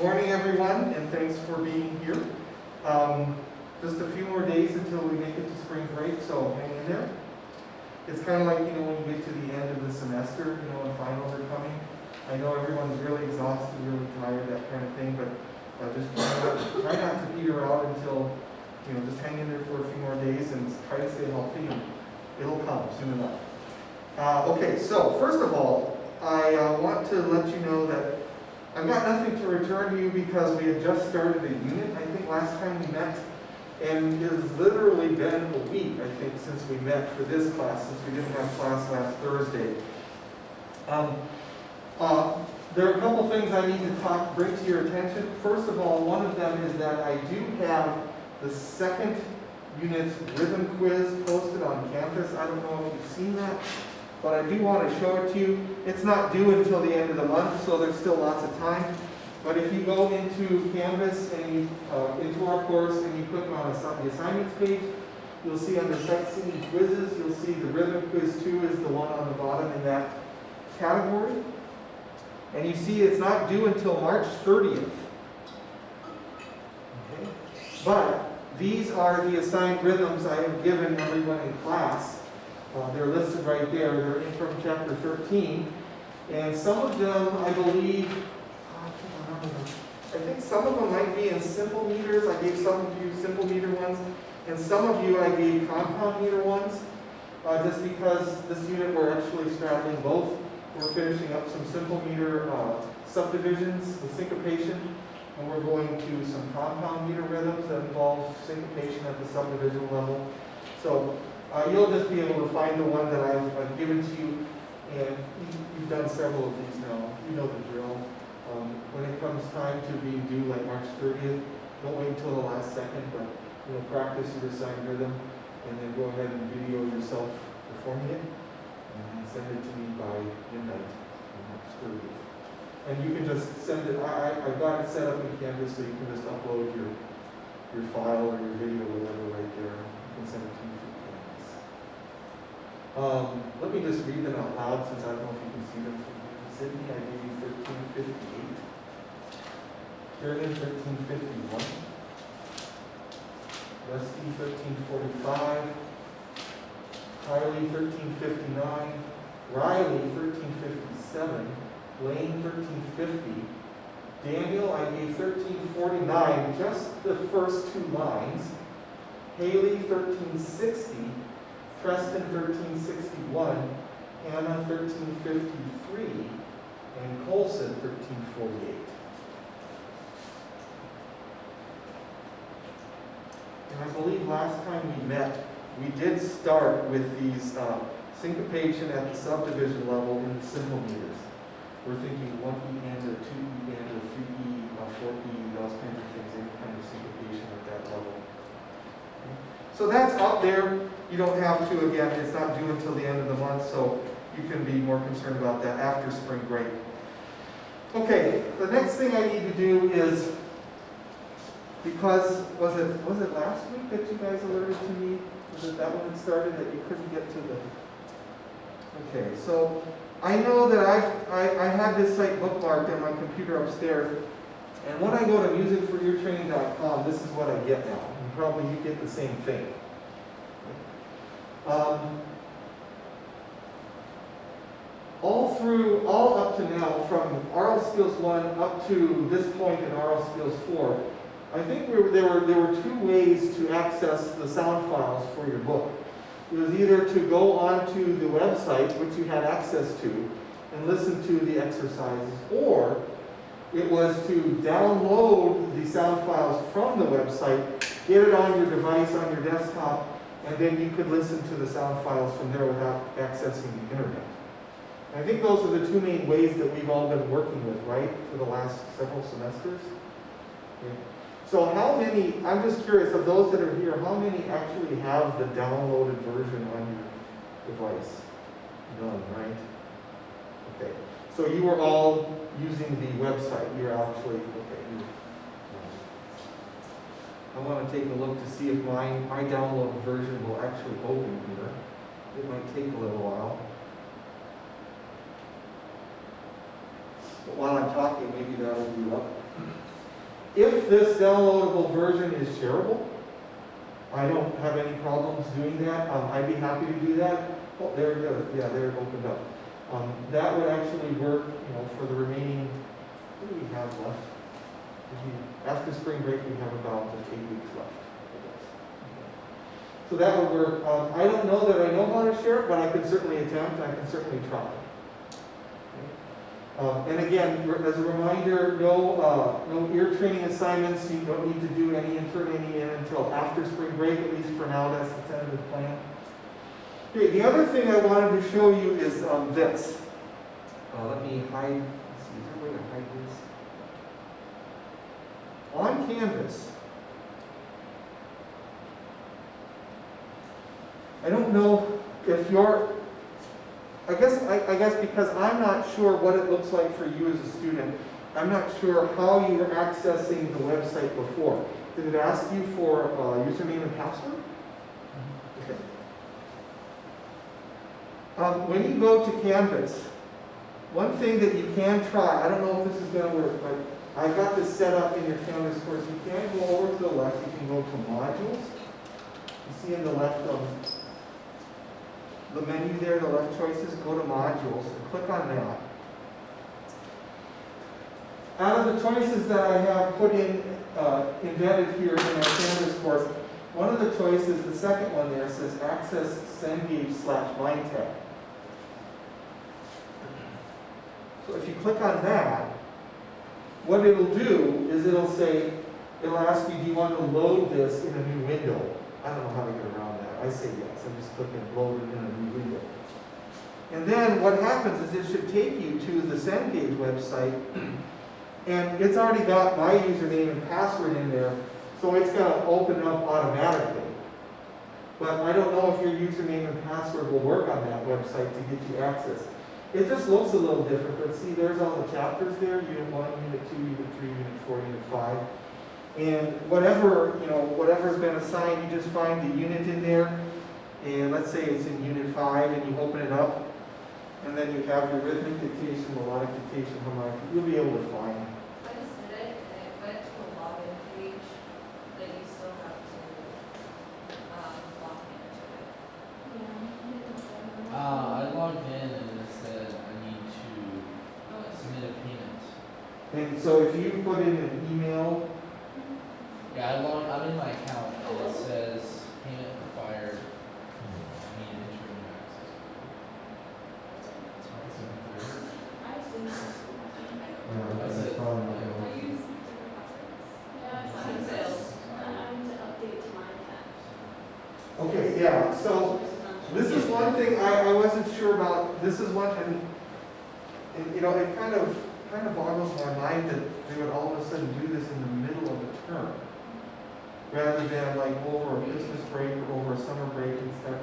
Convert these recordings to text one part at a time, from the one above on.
Morning, everyone, and thanks for being here. Just a few more days until we make it to spring break, so hang in there. It's kind of like, when you get to the end of the semester, and finals are coming. I know everyone's really exhausted, really tired, that kind of thing, but just try not to peter out until, just hang in there for a few more days and try to stay healthy, and it'll come soon enough. Okay, so first of all, I want to let you know that I've got nothing to return to you because we had just started a unit, I think, last time we met. And it has literally been a week, I think, since we met for this class, since we didn't have class last Thursday. There are a couple things I need to bring to your attention. First of all, one of them is that I do have the second unit's rhythm quiz posted on campus. I don't know if you've seen that, but I do want to show it to you. It's not due until the end of the month, so there's still lots of time. But if you go into Canvas and into our course and you click on the assignments page, you'll see under sightseeing quizzes, you'll see the rhythm quiz 2 is the one on the bottom in that category. And you see it's not due until March 30th. Okay. But these are the assigned rhythms I have given everyone in class. They're listed right there. They're in from chapter 13. And some of them, I believe, I think some of them might be in simple meters. I gave some of you simple meter ones. And some of you I gave compound meter ones. Just because this unit we're actually straddling both. We're finishing up some simple meter subdivisions with syncopation. And we're going to some compound meter rhythms that involve syncopation at the subdivision level. So you'll just be able to find the one that I've given to you, and you've done several of these now. You know the drill. When it comes time to being due, like March 30th, don't wait until the last second, but practice your assigned rhythm, and then go ahead and video yourself performing it, and send it to me by midnight on March 30th. And you can just send it. I've got it set up in Canvas, so you can just upload your file or your video or whatever right there. You can send it to me through Canvas. Let me just read them out loud since I don't know if you can see them from here. Sydney, I gave you 1358. Carolyn, 1351. Rusty, 1345. Kylie, 1359. Riley, 1357. Lane, 1350. Daniel, I gave 1349, just the first two lines. Haley, 1360. Preston, 1361. Hannah, 1353. And Colson, 1348. And I believe last time we met, we did start with these syncopation at the subdivision level in the simple meters. We're thinking 1E and a 2E and a 3E, 4E, those kinds of things, any kind of syncopation at that level. Okay. So that's out there. You don't have to, again, it's not due until the end of the month, so you can be more concerned about that after spring break. Okay, the next thing I need to do is, because, was it last week that you guys alerted to me? Was it that one that started that you couldn't get to the... Okay, so I know that I had this site bookmarked on my computer upstairs, and when I go to musicforyourtraining.com, this is what I get now. And probably you get the same thing. All up to now, from Aural Skills 1 up to this point in Aural Skills 4, I think there were two ways to access the sound files for your book. It was either to go onto the website, which you had access to, and listen to the exercises, or it was to download the sound files from the website, get it on your device, on your desktop, and then you could listen to the sound files from there without accessing the internet. I think those are the two main ways that we've all been working with, right, for the last several semesters. Okay. So how many, I'm just curious, of those that are here, how many actually have the downloaded version on your device? None, right? Okay. So you were all using the website. You're actually, okay. I want to take a look to see if my download version will actually open here. It might take a little while. But while I'm talking, maybe that'll be up. If this downloadable version is shareable, I don't have any problems doing that. I'd be happy to do that. Oh, there it goes. Yeah, there it opened up. That would actually work, for the remaining, what do we have left? After spring break, we have about just 8 weeks left. So that would work. I don't know that I know how to share it, but I can certainly attempt. I can certainly try. And again, as a reminder, no ear training assignments. You don't need to do any training in until after spring break, at least for now. That's the tentative plan. Okay, the other thing I wanted to show you is this. Let me hide. Let's see, is there a way to hide this? On Canvas, I don't know if you're, I guess because I'm not sure what it looks like for you as a student, I'm not sure how you were accessing the website before. Did it ask you for username and password? Okay. When you go to Canvas, one thing that you can try, I don't know if this is going to work, but I got this set up in your Canvas course. You can go over to the left, you can go to Modules. You see in the left the menu there, the left choices, go to Modules, and click on that. Out of the choices that I have put in, embedded here in our Canvas course, one of the choices, the second one there, says Access Cengage/MindTech. So if you click on that, what it'll do is it'll ask you, do you want to load this in a new window? I don't know how to get around that. I say yes. I'm just clicking load it in a new window. And then what happens is it should take you to the Cengage website, and it's already got my username and password in there, so it's going to open up automatically. But I don't know if your username and password will work on that website to get you access. It just looks a little different, but see, there's all the chapters there, Unit 1, Unit 2, Unit 3, Unit 4, Unit 5. And whatever's been assigned, you just find the unit in there, and let's say it's in Unit 5, and you open it up, and then you have your rhythmic dictation, melodic dictation, harmonic, you'll be able to find it. I just did it, and it went to a login page that you still have to log into it. I logged in and it said I need to submit a payment. And so if you put in an email, Yeah, I'm in my account and it says payment required. I need an internet access. that's probably not gonna work. Okay, yeah, so this is one thing I wasn't sure about. This is one, and it kind of boggles my mind that they would all of a sudden do this in the middle of the term, rather than like over a Christmas break or over a summer break and stuff.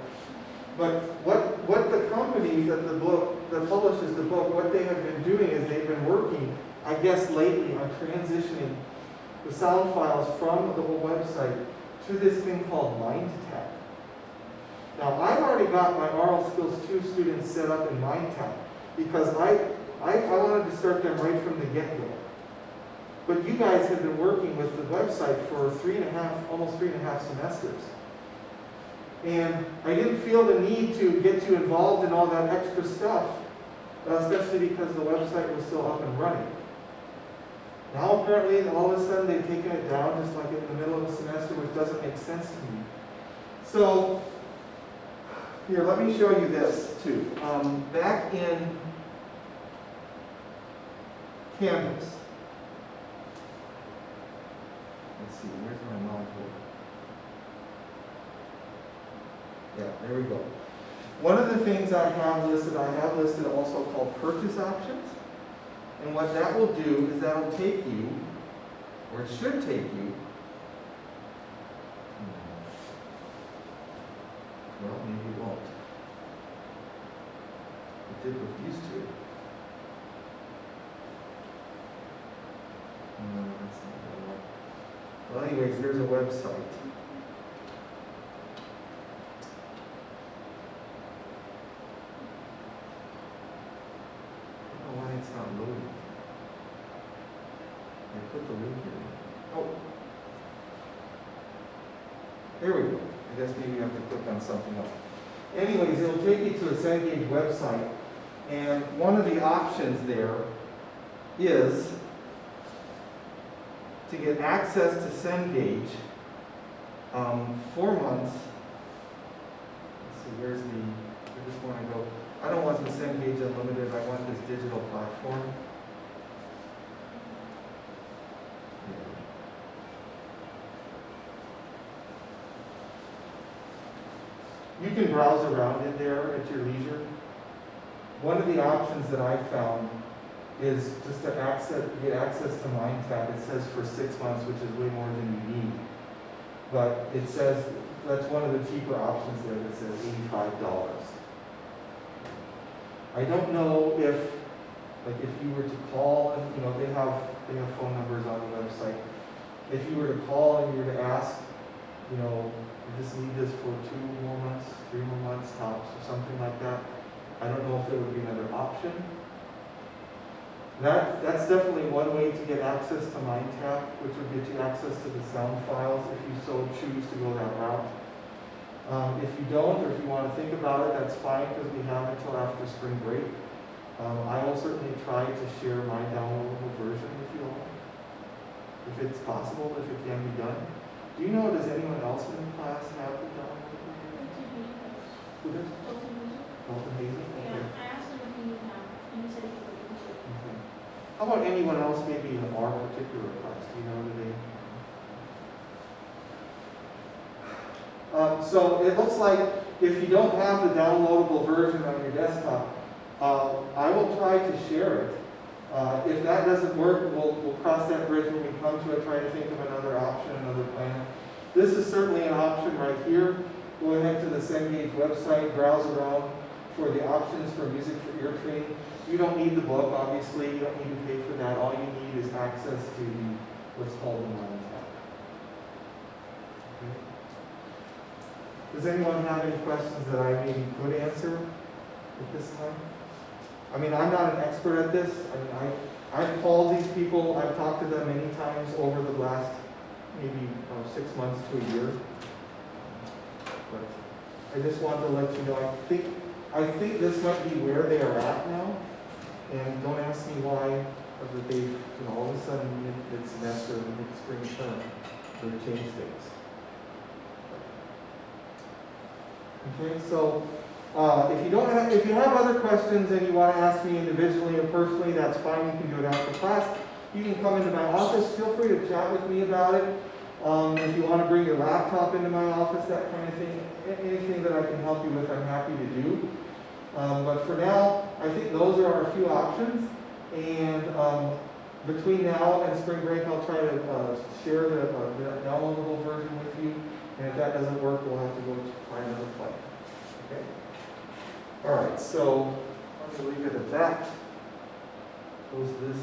But what the company that publishes the book, what they have been doing is they've been working, I guess lately, on transitioning the sound files from the whole website to this thing called MindTech. Now, I've already got my Aural Skills 2 students set up in MindTech because I wanted to start them right from the get-go. But you guys have been working with the website for almost three and a half semesters. And I didn't feel the need to get you involved in all that extra stuff, especially because the website was still up and running. Now apparently, all of a sudden, they've taken it down just like in the middle of a semester, which doesn't make sense to me. So, here, let me show you this too. Back in Canvas. Let's see, where's my module? Yeah, there we go. One of the things I have listed also called purchase options. And what that will do is that will take you, or it should take you, well, maybe it won't. It did what it used to. That's not gonna work. Well, anyways, there's a website. I don't know why it's not loading. I put the link in. There we go. I guess maybe you have to click on something else. Anyways, it'll take you to a Cengage website, and one of the options there is to get access to Cengage 4 months. Let's see, where's the, I just want to go, I don't want the Cengage Unlimited, I want this digital platform. You can browse around in there at your leisure. One of the options that I found is just to get access to MindTap. It says for 6 months, which is way more than you need. But it says, that's one of the cheaper options there that says $85. I don't know if, like if you were to call, and you know, they have phone numbers on the website. If you were to call and you were to ask, you know, you just need this for 2 more months, 3 more months tops, or something like that. I don't know if there would be another option. That's definitely one way to get access to MindTap, which would get you access to the sound files if you so choose to go that route. If you don't, or if you want to think about it, that's fine, because we have until after spring break. I will certainly try to share my downloadable version with you all, if it's possible, if it can be done. Do you know, does anyone else in the class have the downloadable version? Who does? Dalton Hazen? Okay. Yeah, I asked him if he would have, and he said he would. Okay. How about anyone else maybe in our particular class? Do you know today? So it looks like if you don't have the downloadable version on your desktop, I will try to share it. If that doesn't work, we'll cross that bridge when we come to it, try to think of another option, another plan. This is certainly an option right here. Go ahead to the Cengage website, browse around for the options for music for ear training. You don't need the book, obviously. You don't need to pay for that. All you need is access to what's called the MindTap. Okay. Does anyone have any questions that I maybe could answer at this time? I mean, I'm not an expert at this. I mean, I've called these people. I've talked to them many times over the last maybe 6 months to a year. But I just wanted to let you know, I think this might be where they are at now. And don't ask me why, that they, you know, all of a sudden mid-semester, mid-spring term, they change things. Okay, so if you have other questions and you want to ask me individually or personally, that's fine. You can do it after class. You can come into my office. Feel free to chat with me about it. If you want to bring your laptop into my office, that kind of thing, anything that I can help you with, I'm happy to do. But for now, I think those are our few options. And between now and spring break, I'll try to share the downloadable version with you. And if that doesn't work, we'll have to go try another plan. Okay? All right, so I'm going to leave it at that. Close this.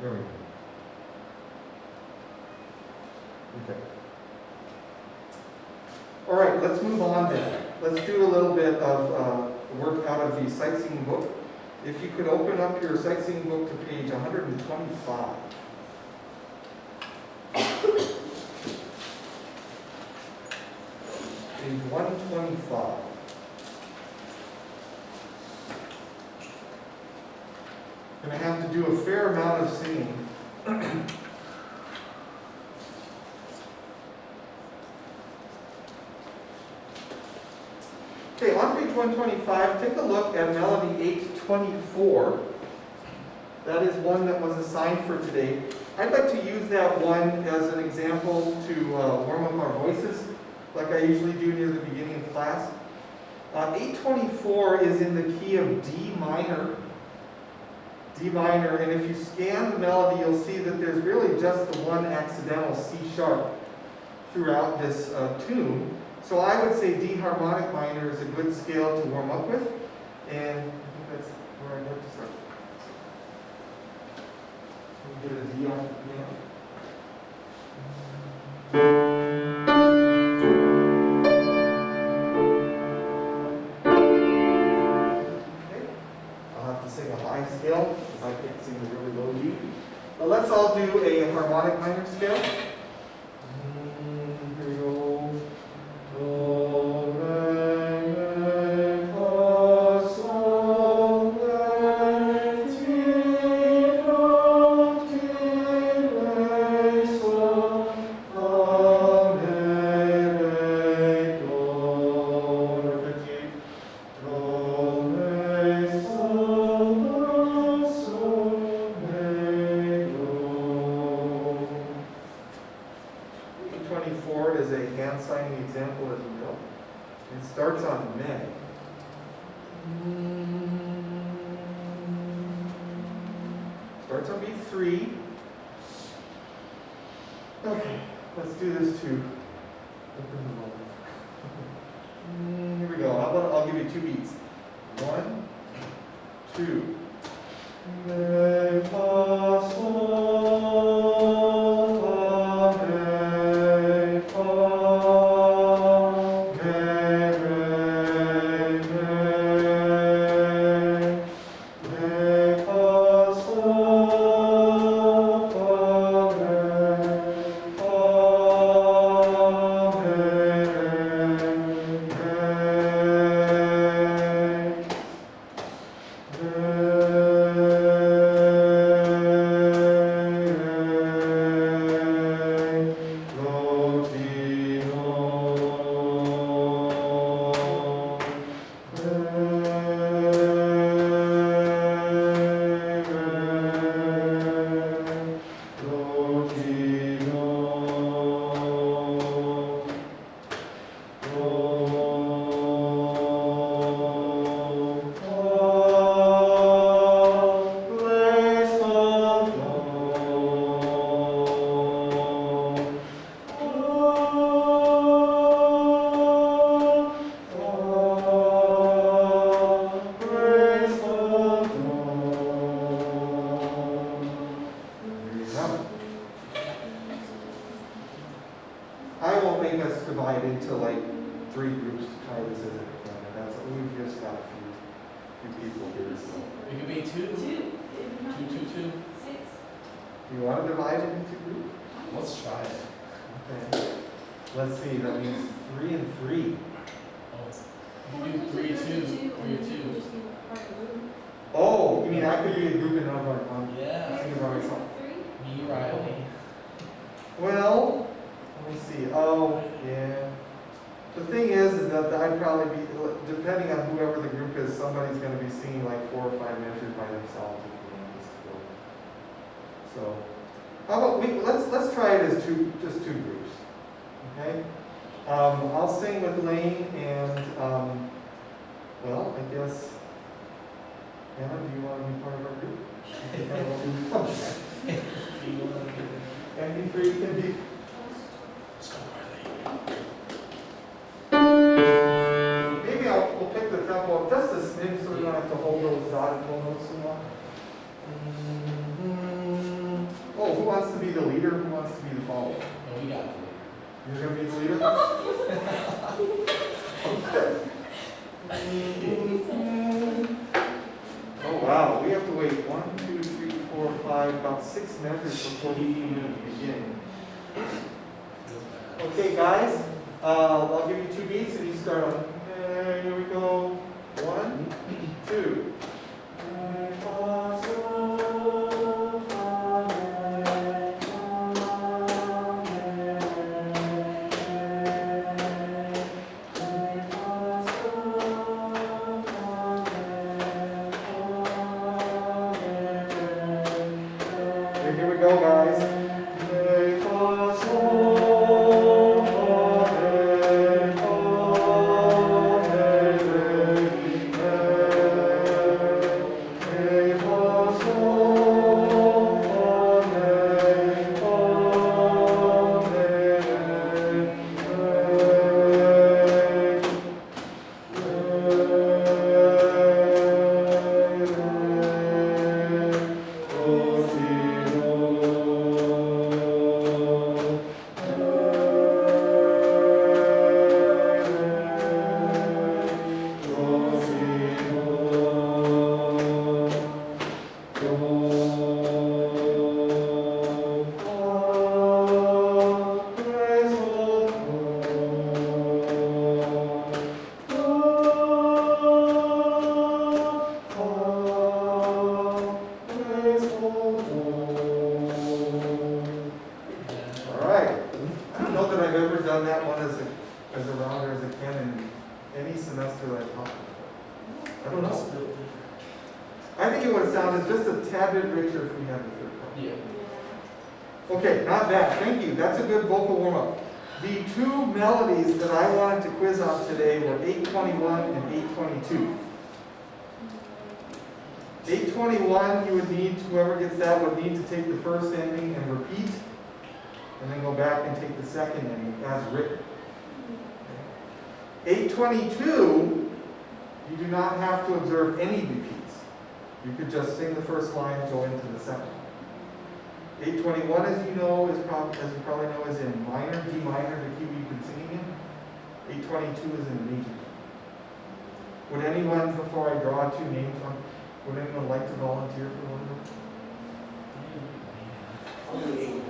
There we go. Okay. All right, let's move on then. Let's do a little bit of work out of the sightseeing book. If you could open up your sightseeing book to page 125. Page 125. Going to have to do a fair amount of singing. Okay, on page 125, take a look at melody 824. That is one that was assigned for today. I'd like to use that one as an example to warm up our voices, like I usually do near the beginning of class. 824 is in the key of D minor. D minor, and if you scan the melody, you'll see that there's really just the one accidental C sharp throughout this tune. So I would say D harmonic minor is a good scale to warm up with, and I think that's where I'd like to start. We'll get a D off the piano. Okay. I'll have to sing a high scale because I can't sing the really low G. But let's all do a harmonic minor scale. Here we go. Do, re, mi, fa, sol, la, ti, do, ti, re, sol, fa, mi, re, do, repeat. Do, re, sol, la, sol, re, do. 24 is a hand signing example as we go. It starts on me. Starts on beat 3. Okay, let's do this too. Open the moment. Here we go. How about I'll give you 2 beats. 1, 2. Re, fa, sol, fa, re, fa, mi, re, fa, sol, fa, re, fa, I won't make us divide into like 3 groups to try this as a beginner. That's we've just got a few people here. So It could be 2. 2, 2, 2. 6. you want to divide it into groups? Let's try it. Okay. Let's see. That means 3 and 3. Oh. You do 3, 2, 3, 2. Oh, you mean I could be a group and not one? Yeah. Think about myself. Me, Riley. Well, let me see. Oh, yeah. The thing is that I'd probably be, depending on whoever the group is, somebody's going to be singing like 4 or 5 measures by themselves at the end of this book. So, how about let's try it as just 2 groups. Okay. I'll sing with Lane and well, I guess. Anna, do you want to be part of our group? MP3 can be. Maybe we'll pick the tempo up just a smidge so we don't have to hold those dotted tone notes so long. Oh, who wants to be the leader? Who wants to be the follower? No, we got it. You're going to be the leader? Okay. Oh, wow. We have to wait 1, 2, 3, 4, 5, about 6 measures before we can begin. Okay, guys. I'll give you 2 beats and you start on. Here we go. 1, 2. Here we go, guys. Re, fa, sol, fa, re, fa. can in any semester that I've taught before. I don't know. I think it would have sounded just a tad bit richer if we had the third part. Yeah. Okay, not bad, thank you, that's a good vocal warm-up. The two melodies that I wanted to quiz on today were 821 and 822. 821, you would need, whoever gets that would need to take the first ending and repeat, and then go back and take the second ending as written. 822, you do not have to observe any repeats. You could just sing the first line and go into the second line. 821, as you know, as you probably know, is in minor, D minor, the key we've been singing in. 822 is in major. Would anyone, before I draw two names on, would anyone like to volunteer for one of them?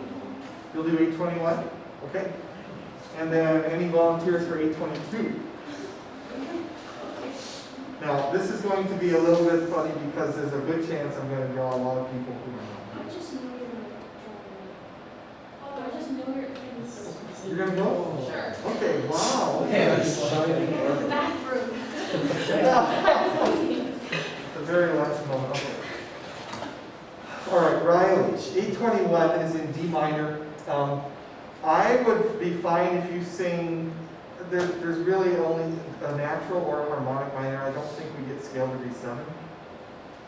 You'll do 821? Okay. And then any volunteers for 822? Now, this is going to be a little bit funny because there's a good chance I'm going to draw a lot of people who are not. I just know you're I just know you're You're going to go? Sure. Okay, wow. Okay, the bathroom. The very last moment. Okay. All right, Riley, 821 is in D minor. I would be fine if you sing, there's really only a natural or a harmonic minor. I don't think we get scale degree 7.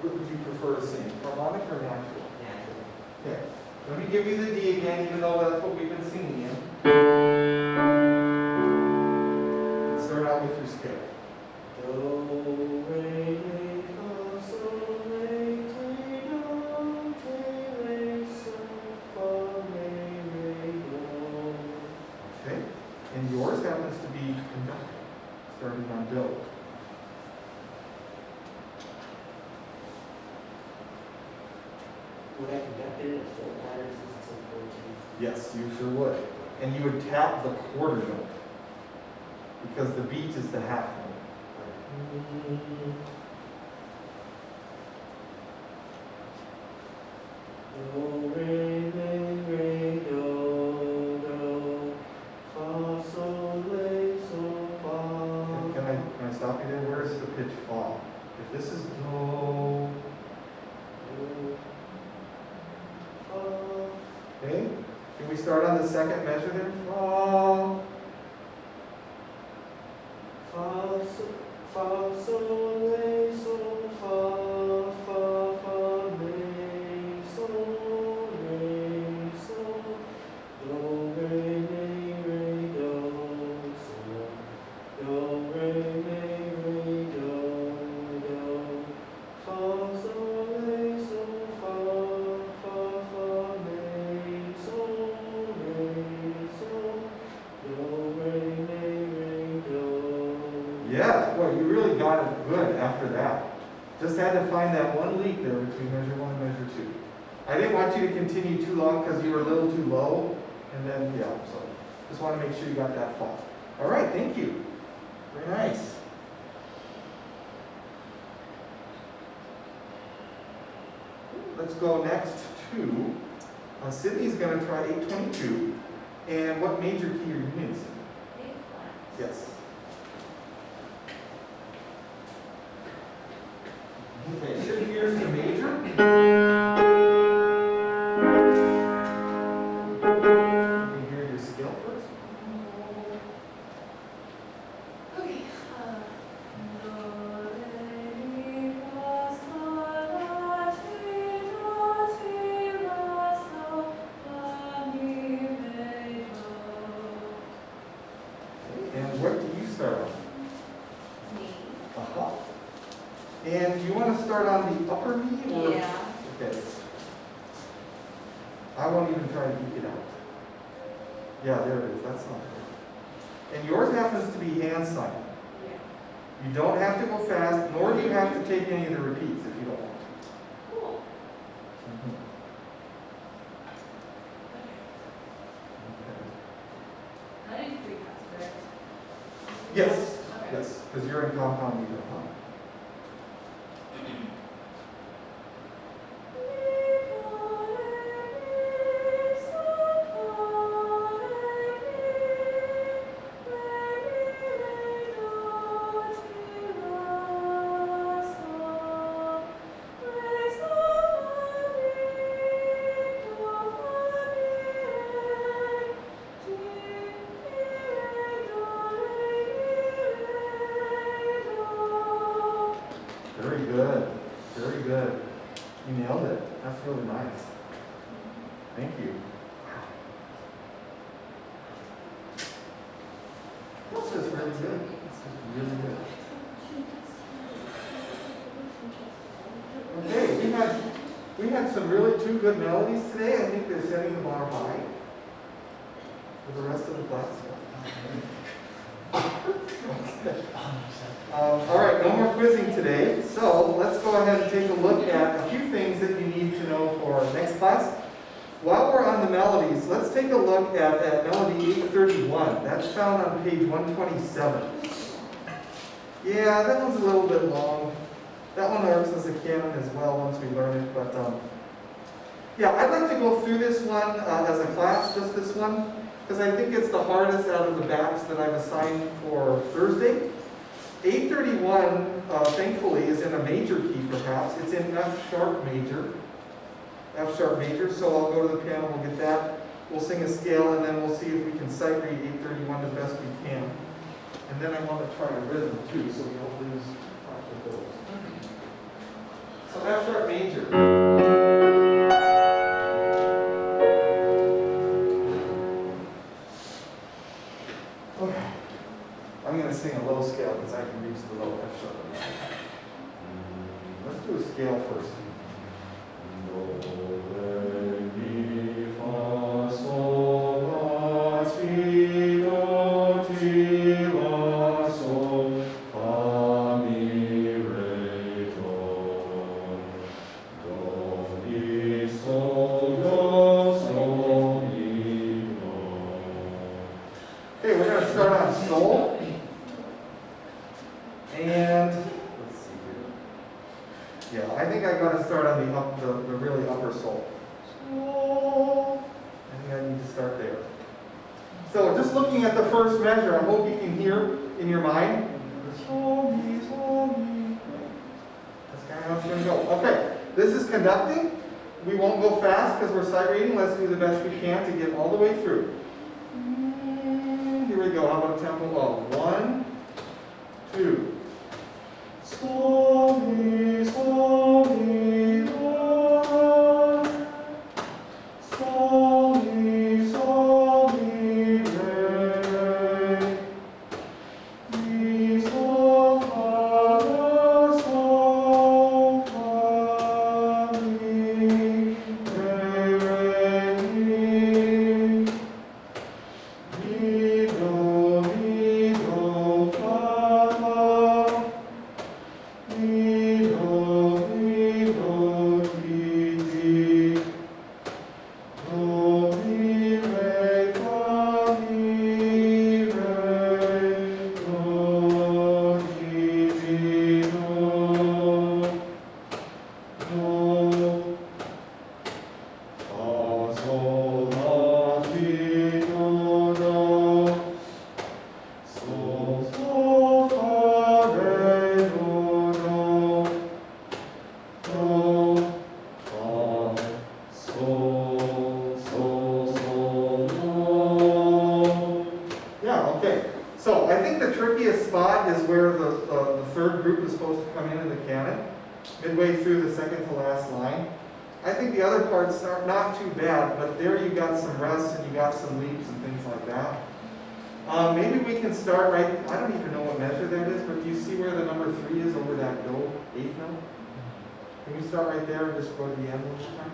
What would you prefer to sing, harmonic or natural? Natural. Okay, let me give you the D again, even though that's what we've been singing in. Start out with your scale. Do, re, mi, fa, sol, re, ti, do, te, re, sol, fa, re, do. Okay, and yours happens to be conducted, starting on do. Would I conduct it in full patterns since it's in 14? Yes, you sure would. And you would tap the quarter note, because the beat is the half note. Do, re, mi, re, do, do, fa, sol, re, sol, fa. Can I stop you there? Where is the pitch fall? If this is do, Do, fa, okay? Can we start on the second measure there? Fa. fa, sol, re, sol, fa, fa, fa, re, sol, do, re, mi, re, do, sol, do, re, mi, re, do, fa, sol, re, sol, fa, fa, fa, re, sol, do, re, mi, re, do. Yes, boy, you really got it good after that. Just had to find that one leak there between measure 1 and measure 2. I didn't want you to continue too long because you were a little too low, and then, yeah, so just want to make sure you got that fall. All right, thank you. Very nice. Let's go next to, Sydney's going to try 822, and what major key are you in, Sydney? A flat. Yes. Okay, shift gears to major. You can hear your scale first. Okay. Do, re, mi, fa, sol, la, ti, do, si, la, sol, fa, mi, re, do. And what do you start on? Me. Uh-huh. And do you want to start on the upper knee or? Yeah. Okay. I won't even try to eke it out. Yeah, there it is. That's not good. And yours happens to be hand sign. Yeah. You don't have to go fast, nor do you have to take any of the repeats if you don't want to. Cool. Mhm. Okay. I need 3 cuts, correct? Yes, Okay. yes, because you're in compound meter, huh? really nice. Thank you. This is really good. This is really good. Okay, we had some really two good melodies today. I think they're setting the bar high for the rest of the class. All right, no more quizzing today. So let's go ahead and take a look at a few things that you need to know for next class. While we're on the melodies, let's take a look at that melody 831. That's found on page 127. Yeah, that one's a little bit long. That one works as a canon as well once we learn it. But yeah, I'd like to go through this one as a class, just this one, because I think it's the hardest out of the batch that I've assigned for Thursday. 831, thankfully, is in a major key perhaps. It's in F sharp major. F sharp major, so I'll go to the piano, we'll get that. We'll sing a scale, and then we'll see if we can sight read 831 as best we can. And then I want to try a rhythm too, so we don't lose track of those. So F sharp major. Okay. I'm going to sing a low scale because I can reach the low F sharp. Let's do a scale first. Do, re, mi, fa, sol, la, si, do, ti, la, sol, fa, mi, re, do. Do, mi, sol, do, sol, mi, do. Okay, we're going to start on sol. And let's see here. Yeah, I think I got to start on the really upper sol. Sol. I think I need to start there. So just looking at the first measure, I hope you can hear in your mind. Sol, mi, sol, mi. That's kind of how it's going to go. Okay, this is conducting. We won't go fast because we're sight reading. Let's do the best we can to get all the way through. Here we go. How about a tempo of 1, 2. Sol, mi, do. Sol, mi, re. Mi, sol, fa, la, sol, fa, mi, re, mi. Mi, do, fa, fa. Mi, do, ti, ti. Do, mi, re, fa, mi, re. Do, ti, ti, do. Do. Fa, sol, la, ti, do, do. Sol, sol, fa, re, do, do. Do, fa, sol, sol, sol, do. Yeah, okay. So I think the trickiest spot is where the third group is supposed to come into the canon, midway through the second to last line. I think the other parts are not too bad, but there you got some rests and you got some leaps and things like that. Maybe we can start right, I don't even know what measure that is, but do you see where the number 3 is over that do, 8th note? Can we start right there and just go to the end one more time?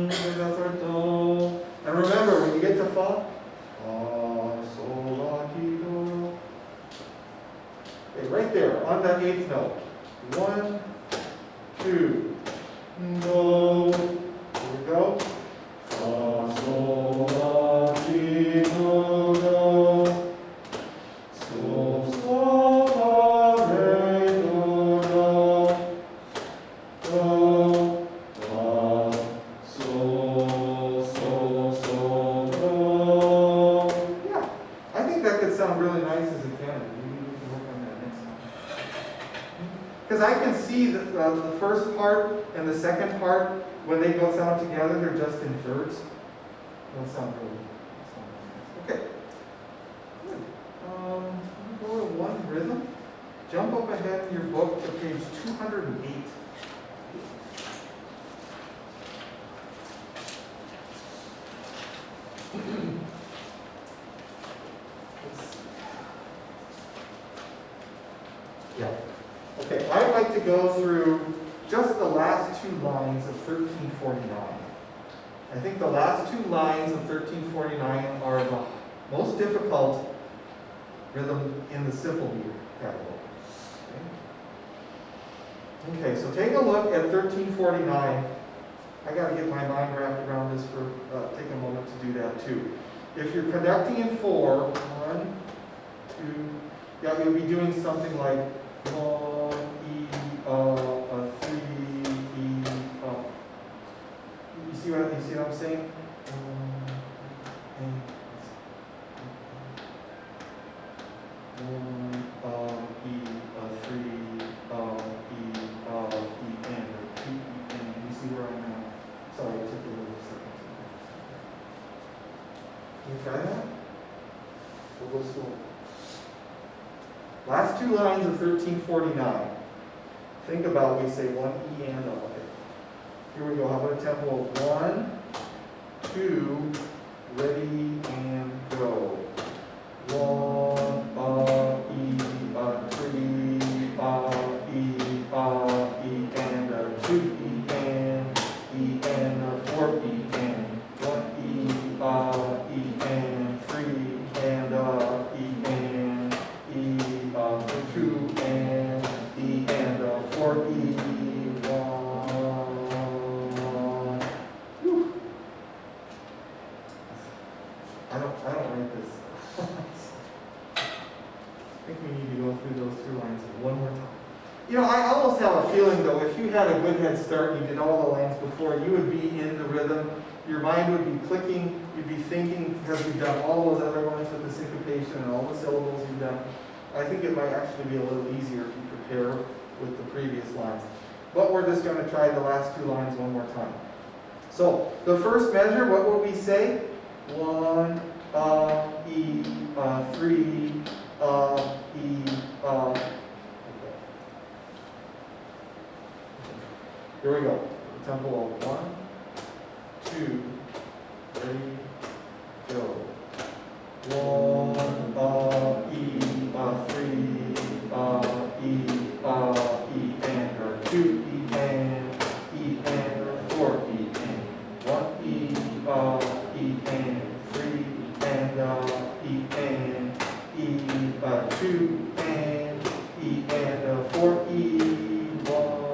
That's our do. And remember, when you get to fa, sol, la, ti, do. Okay, right there, on that 8th note. 1, 2, do. Here we go. Fa, sol, la, ti, do, do. Sol, sol, fa, re, do, do. Do, fa, sol, sol, sol, do. Yeah, I think that could sound really nice as a canon. Maybe we can work on that next time. Because I can see the first part and the second part, when they go sound together, they're just in thirds. They'll sound really nice. Okay. Good. Go to one rhythm. Jump up ahead in your book to page 208. Yeah. Okay, I'd like to go through just the last two lines of 1349. I think the last two lines of 1349 are the most difficult rhythm in the simple meter catalog. Okay, so take a look at 1349. I got to get my mind wrapped around this for, take a moment to do that too. If you're conducting in 4, 1, 2, yeah, you'll be doing something like 1, E, 3, E, You see what I'm saying? E, 3, E, and, or 2, E, and. You see where I'm at? Sorry, it took a little second. Can you try that? We'll go slow. Last two lines of 1349. Think about, we say 1 E and O. Okay. Here we go. How about a tempo of 1, 2, ready, and go. 1, E, 3, E, and 2, E, and 4, E, and 1, E, and 3, and E, 2, and E, and 4, E, 1. Whew. I don't write this. I think we need to go through those two lines one more time. You know, I almost have a feeling though, if you had a good head start and you did all the lines before, you would be in the rhythm. Your mind would be clicking, you'd be thinking, because you've done all those other ones with the syncopation and all the syllables you've done. I think it might actually be a little easier if you prepare with the previous lines. But we're just going to try the last two lines one more time. So, the first measure, what will we say? 1, E, 3, E, Here we go. Tempo of 1, 2, 3, go. 1, E, 3, E, and, or 2, E, and, or 4, E, and 1, E, and 3, and, E, 2, and, and 4, E, 1.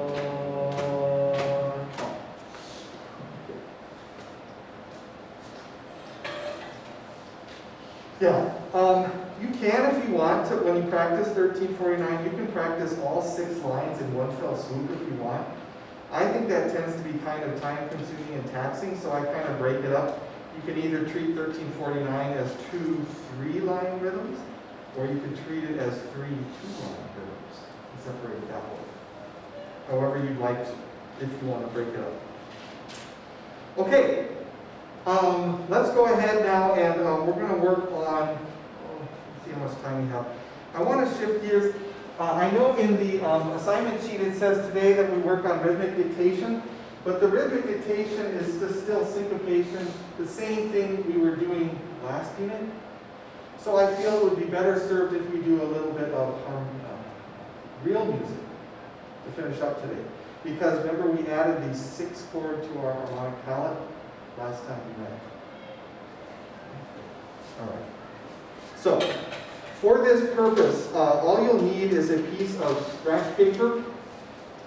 Yeah, you can if you want to, when you practice 1349, you can practice all 6 lines in one fell swoop if you want. I think that tends to be kind of time consuming and taxing, so I kind of break it up. You can either treat 1349 as 2 3-line rhythms, or you can treat it as 3 2-line rhythms and separate it that way. However you'd like to, if you want to break it up. Okay. Let's go ahead now and we're going to work on, let's see how much time we have. I want to shift gears. I know in the assignment sheet it says today that we work on rhythmic dictation, but the rhythmic dictation is just still syncopation, the same thing we were doing last unit. So I feel it would be better served if we do a little bit of real music to finish up today. Because remember we added the 6th chord to our harmonic palette last time we met. All right. So, for this purpose, all you'll need is a piece of scratch paper.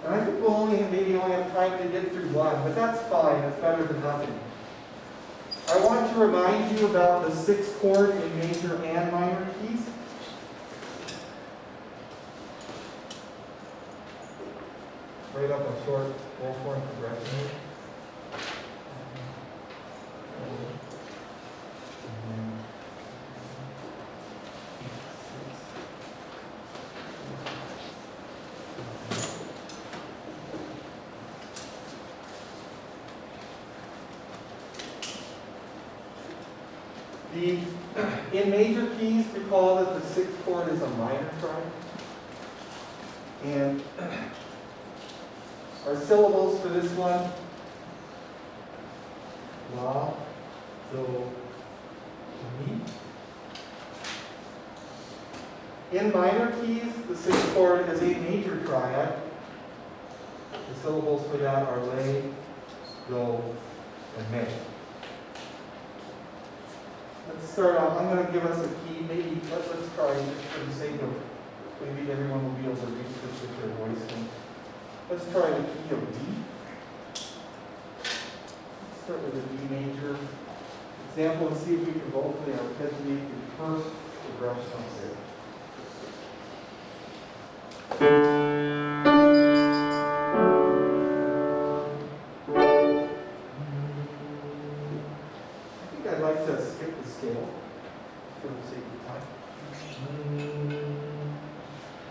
And I think we'll maybe only have time to get through one, but that's fine. It's better than nothing. I want to remind you about the 6th chord in major and minor keys. Right up a short 4/4 progression. In major keys, recall that the 6th chord is a minor chord. And our syllables for this one, la, do, mi. In minor keys, the sixth chord is a major triad. The syllables for that are lay, do, and may. Let's start off. I'm going to give us a key. Maybe let's try just for the sake of maybe everyone will be able to reach this with their voice. And let's try the key of D. Let's start with a D major example and see if we can vocally articulate the first progression up there. I think I'd like to skip the scale for the sake of time.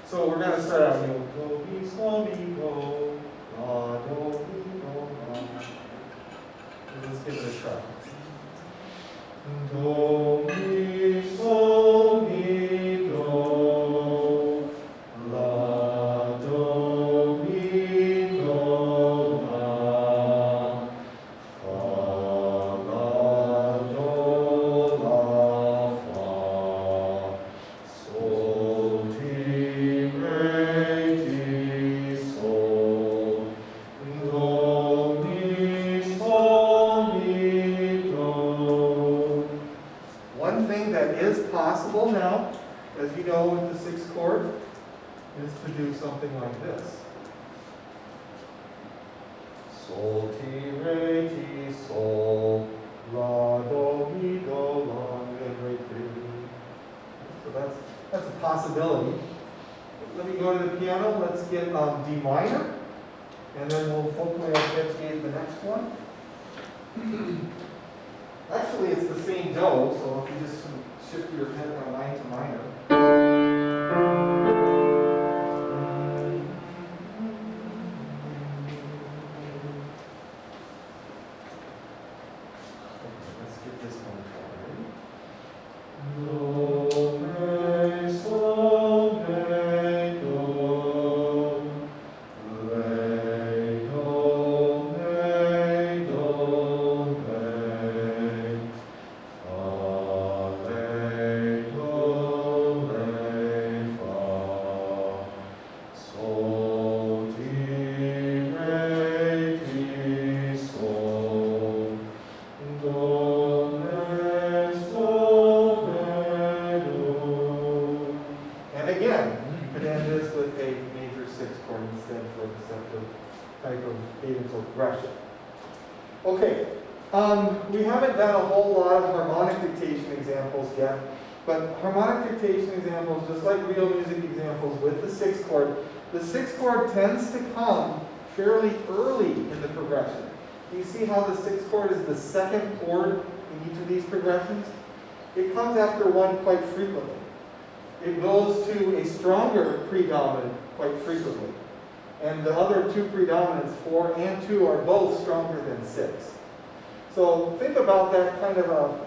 So we're going to start out, do, mi, sol, mi, do, la, do, mi, do, la. Let's give it a try. Do, mi, sol, mi, do, la, do, mi, do, la, fa, la, do, la, fa, sol, ti, re, ti, sol, do, mi, sol, mi, do. One thing that is possible now, as you know with the sixth chord, is to do something like this. Sol, ti, re, ti, sol, la, do, mi, do, la, re, re, re. So that's a possibility. Let me go to the piano. Let's get D minor, and then we'll hopefully articulate the next one. Actually, it's the same do, so if you just shift your head mind to minor. Let's get this one started. Do, re, sol, re, do, re, do, re, do, re, fa, re, do, re, fa, sol, ti, re, ti, sol, do, re, sol, re, do. And again, you could end this with a major sixth chord instead for a deceptive type of cadential progression. Okay, we haven't done a whole lot of harmonic dictation examples yet, but harmonic dictation examples, just like real music examples with the sixth chord tends to come fairly early in the progression. You see how the sixth chord is the second chord in each of these progressions? It comes after one quite frequently. It goes to a stronger predominant quite frequently. And the other two predominants, 4 and 2, are both stronger than 6. So think about that kind of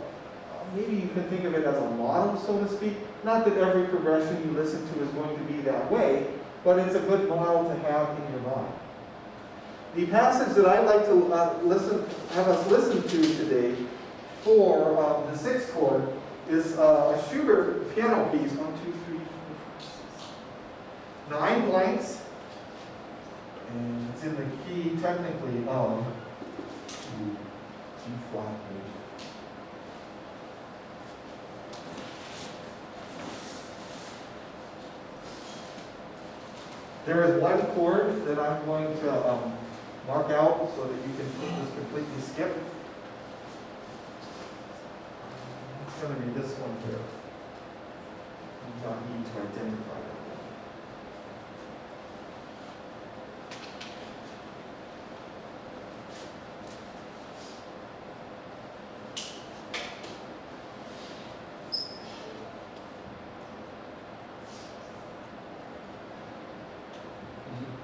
maybe you can think of it as a model, so to speak. Not that every progression you listen to is going to be that way, but it's a good model to have in your mind. The passage that I'd like to have us listen to today for the sixth chord is a Schubert piano piece, 1, 2, 3, 4, 5, 6, 9 blanks, and it's in the key technically of G flat major. There is one chord that I'm going to mark out so that you can just completely skip. It's going to be this one here. You don't need to identify that one.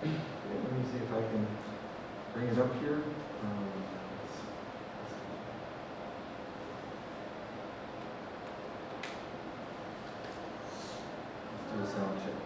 Let me see if I can bring it up here. Let's do a sound check.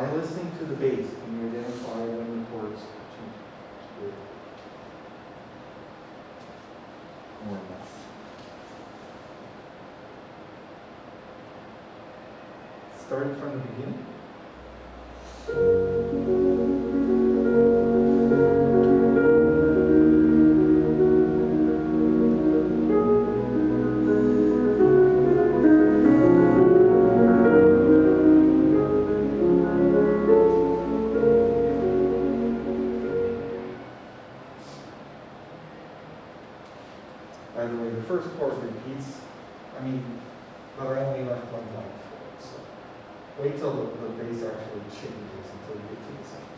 by listening to the bass, can you identify when the chords change? Good. More or less. Starting from the beginning. By the way, the first chord repeats, but I only left one line for it, so wait till the bass actually changes until you get to the second.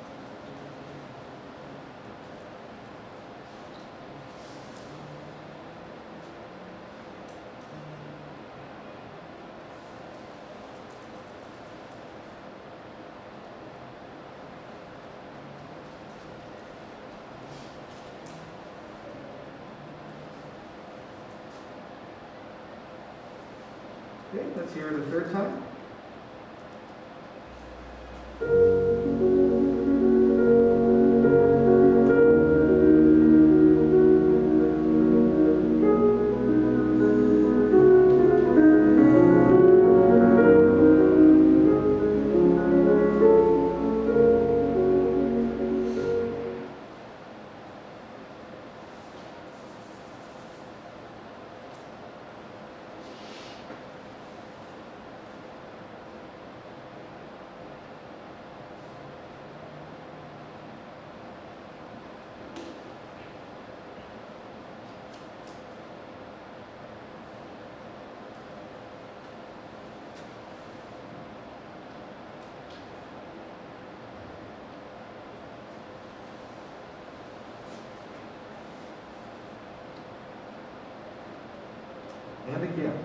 Okay, let's hear it a third time. And again.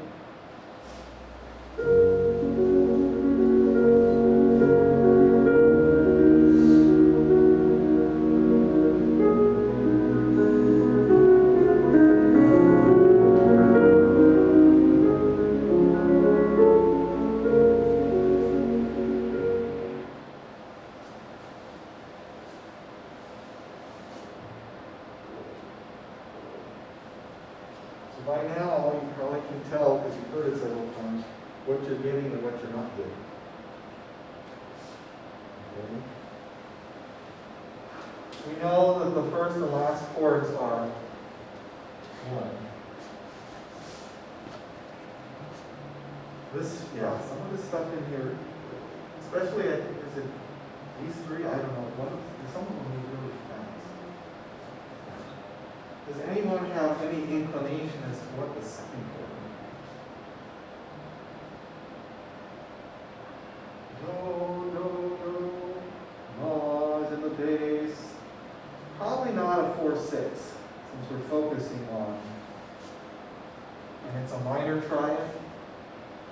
So by now, you probably can tell, because you've heard it several times, what you're getting and what you're not getting. Okay. We know that the first and last chords are one. Some of this stuff in here, especially I think is it these three, I don't know, some of them move really fast. Does anyone have any inclination as to what the second chord is? Do, Ma's in the bass. Probably not a 4/6, since we're focusing on, and it's a minor triad.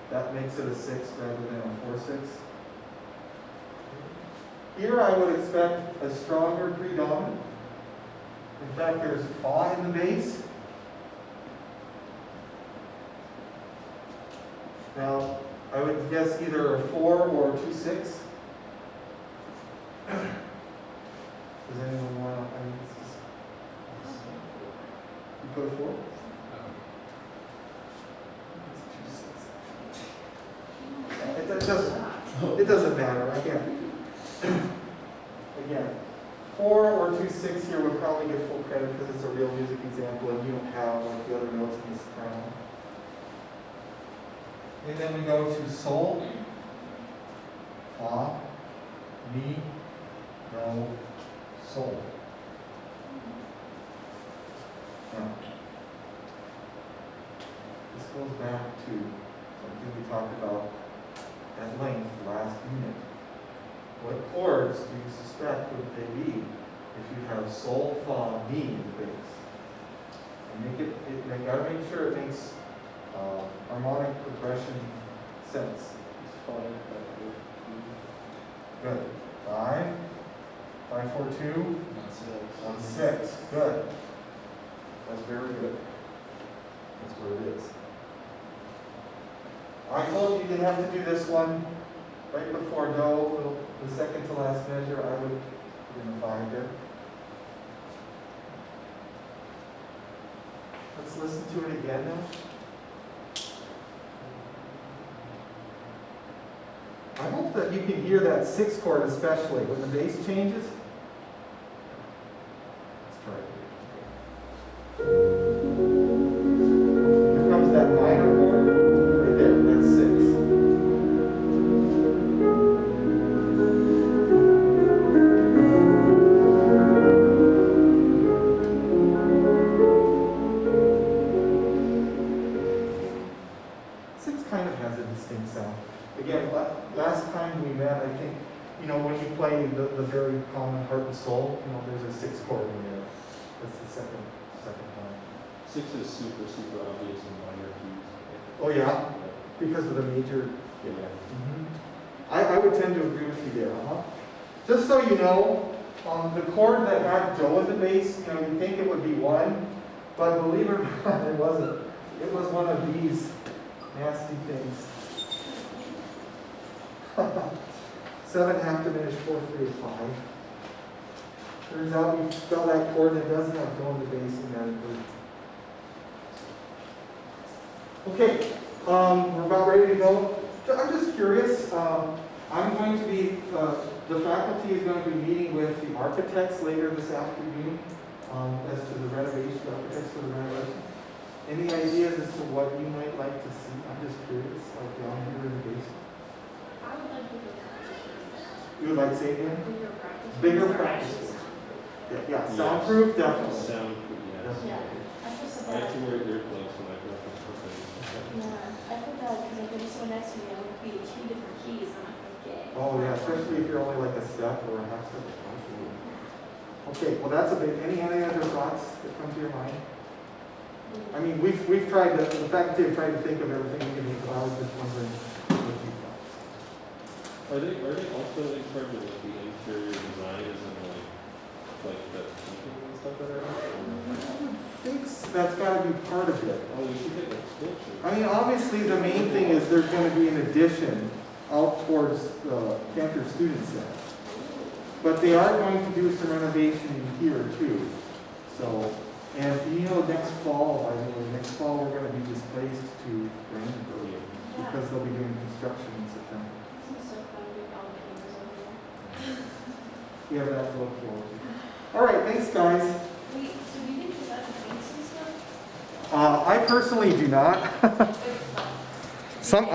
That makes it a 6 rather than a 4/6. Here I would expect a stronger predominant. In fact, there's fa in the bass. Now, I would guess either a 4 or a 2/6. Does anyone want to? You put a 4? It doesn't matter. Again, 4 or 2/6 here would probably get full credit because it's a real music example and you don't have like the other notes in the soprano. And then we go to sol, fa, mi, do, sol. Now, this goes back to something we talked about at length last unit. What chords do you suspect would they be if you have sol, fa, mi in the bass? And you gotta make sure it makes harmonic progression sense. Good. 5, 5, 4, 2, 1, 6. Good. That's very good. That's where it is. I told you you didn't have to do this one. right before do, the second to last measure, I would put in a 5 there. Let's listen to it again now. I hope that you can hear that 6th chord especially when the bass changes. Let's try it. Here comes that minor chord. Right there, that's 6. Six kind of has a distinct sound. Again, last time we met, I think, you know, when you play the very common heart and soul, you know, there's a 6th chord in there. That's the second time. 6 is super, super obvious in minor keys. Oh yeah, because of the major. Yeah. I would tend to agree with you there, Just so you know, the chord that had Joe in the bass, you know, you'd think it would be 1, but believe it or not, it wasn't. It was one of these nasty things. 7/2 diminished 4, 3, 5. Turns out you spell that chord and it doesn't have Joe in the bass in that group. Okay, we're about ready to go. I'm just curious. I'm going to be, the faculty is going to be meeting with the architects later this afternoon as to the renovation, the architects for the renovation. Any ideas as to what you might like to see? I'm just curious, like down here in the basement. I would like bigger practice. You would like to say again? Bigger practice. Bigger rooms are practice actually rooms. soundproof. Yeah, soundproof, definitely. Soundproof, yes. Yeah, I feel so I have bad. to wear earplugs when I go up and stuff. Yeah, I feel bad because I'm going to someone next to me, I would be 2 different keys, I'm not going to get. Oh yeah, especially if you're only like a step or a half step. Okay, well that's a big, any other thoughts that come to your mind? I mean, we've tried to, the faculty have tried to think of everything we can think of. I was just wondering what you thought. Are they also in charge of like, the interior design, as in like the painting and stuff like that? I think that's got to be part of it. Oh, you should get like sculpture. I mean, obviously the main thing is there's going to be an addition out towards the Cantor Student Center. But they are going to do some renovation in here too. So, and you know, next fall, next fall we're going to be displaced to Brandenburg because they'll be doing construction in September. This is so fun doing all the cameras over there. We have that to look forward to. All right, thanks guys. Wait, so do you think that that's a fancy stuff? I personally do not. Some